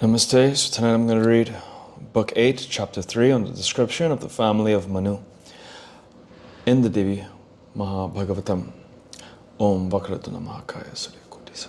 Namaste. So tonight I'm going to read Book 8, Chapter 3 on the description of the family of Manu in the Devi Maha Bhagavatam. Om Vakratuna Mahakaya Suri Kutisa.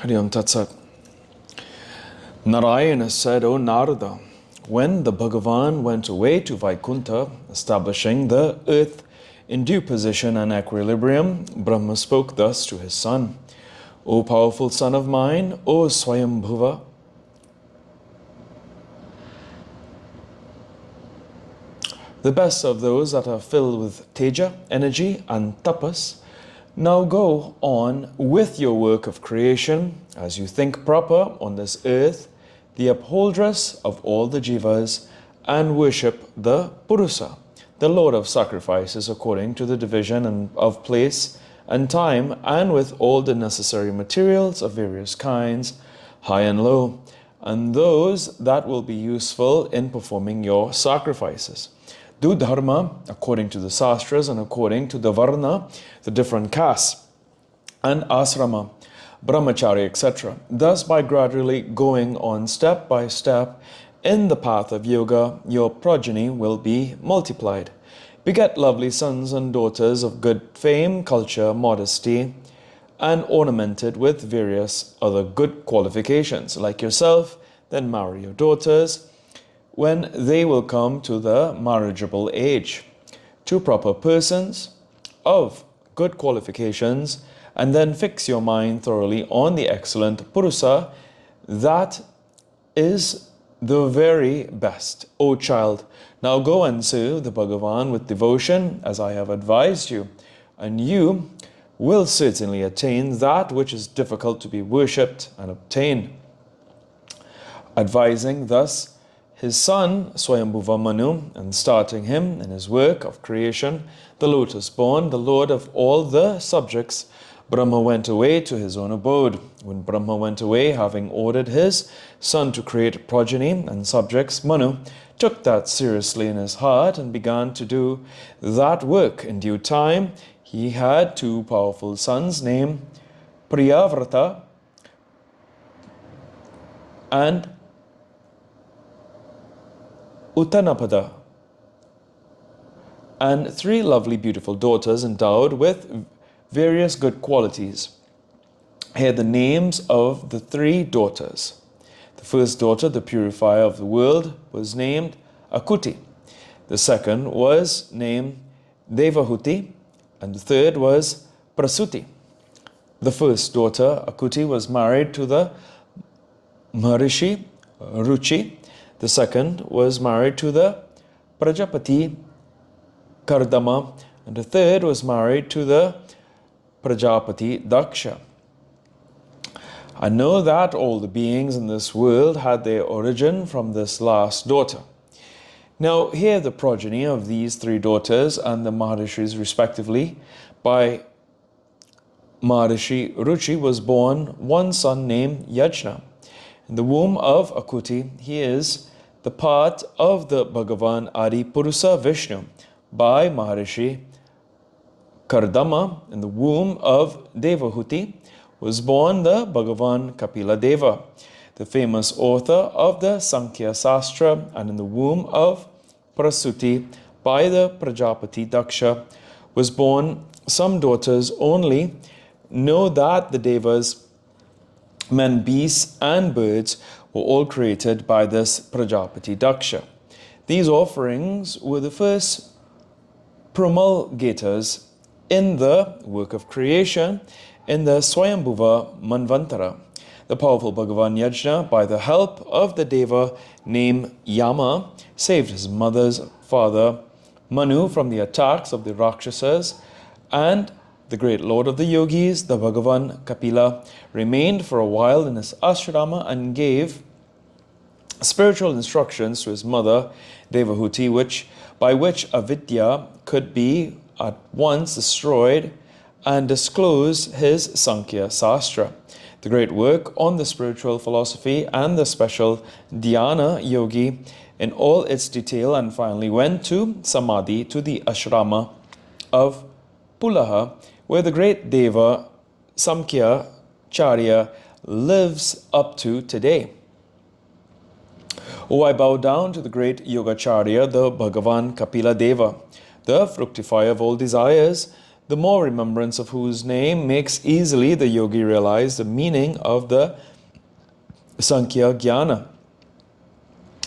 Hariyam Tatsat. Narayana said, O Narada, when the Bhagavan went away to Vaikuntha, establishing the earth in due position and equilibrium, Brahma spoke thus to his son, O powerful son of mine, O Swayambhuva, the best of those that are filled with teja, energy, and tapas, now go on with your work of creation as you think proper on this earth, the upholdress of all the jivas, and worship the Purusa, the Lord of sacrifices, according to the division of place and time, and with all the necessary materials of various kinds, high and low, and those that will be useful in performing your sacrifices. Do dharma according to the sastras and according to the varna, the different castes, and asrama, brahmachari, etc. Thus, by gradually going on step by step in the path of yoga, your progeny will be multiplied. Beget lovely sons and daughters of good fame, culture, modesty, and ornamented with various other good qualifications. Like yourself, then marry your daughters when they will come to the marriageable age, two proper persons of good qualifications, and then fix your mind thoroughly on the excellent Purusa, that is the very best. O child, now go and serve the Bhagavan with devotion, as I have advised you, and you will certainly attain that which is difficult to be worshipped and obtain. Advising thus his son, Swayambhuva Manu, and starting him in his work of creation, the lotus-born, the Lord of all the subjects, Brahma went away to his own abode. When Brahma went away, having ordered his son to create progeny and subjects, Manu took that seriously in his heart and began to do that work. In due time, he had two powerful sons named Priyavrata and Uttanapada, and three lovely beautiful daughters endowed with various good qualities. Here are the names of the three daughters. The first daughter, the purifier of the world, was named Akuti. The second was named Devahuti, and the third was Prasuti. The first daughter, Akuti, was married to the Maharishi Ruchi. The second was married to the Prajapati Kardama, and the third was married to the Prajapati Daksha. I know that all the beings in this world had their origin from this last daughter. Now here the progeny of these three daughters and the Maharishis respectively. By Maharishi Ruchi was born one son named Yajna. In the womb of Akuti, he is the part of the Bhagavan Adi Purusa Vishnu. By Maharishi Kardama, in the womb of Devahuti, was born the Bhagavan Kapila Deva, the famous author of the Sankhya Sastra, and in the womb of Prasuti, by the Prajapati Daksha, was born some daughters only. Know that the Devas, men, beasts, and birds were all created by this Prajapati Daksha. These offerings were the first promulgators in the work of creation, in the Swayambhuva Manvantara. The powerful Bhagavan Yajna, by the help of the Deva named Yama, saved his mother's father Manu from the attacks of the Rakshasas, and the great lord of the yogis, the Bhagavan Kapila, remained for a while in his ashrama and gave spiritual instructions to his mother Devahuti, by which avidya could be at once destroyed, and disclose his Sankhya Sastra, the great work on the spiritual philosophy and the special dhyana yogi in all its detail, and finally went to Samadhi, to the ashrama of Pulaha, where the great Deva Samkhya Charya lives up to today. I bow down to the great Yogacharya, the Bhagavan Kapila Deva, the fructifier of all desires, the more remembrance of whose name makes easily the yogi realize the meaning of the Sankhya Jnana.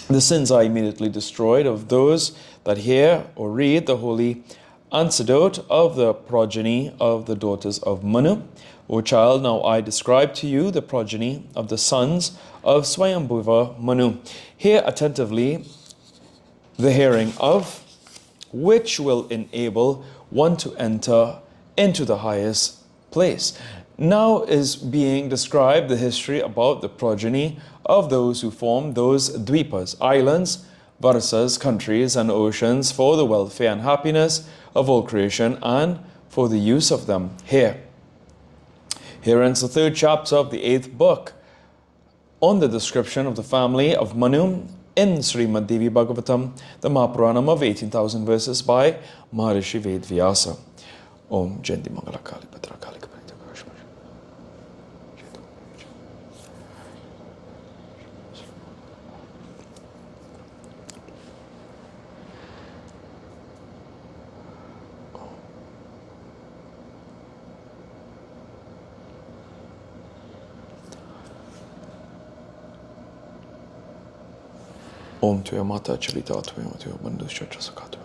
The sins are immediately destroyed of those that hear or read the holy anecdote of the progeny of the daughters of Manu. O child, now I describe to you the progeny of the sons of Swayambhuva Manu. Hear attentively the hearing of which will enable one to enter into the highest place. Now is being described the history about the progeny of those who formed those dvipas, islands, varsas, countries and oceans, for the welfare and happiness of all creation and for the use of them. Here ends the third chapter of the 8th book on the description of the family of Manu in Srimad Devi Bhagavatam, the Mahapuranam of 18,000 verses by Maharishi Vedvyasa. Om Jayanti Mangala Kali Bhadra Kali Kapalita Karashmari. Om Tuya Mata Chalita Tuya Bandhu Shatra Sakatu.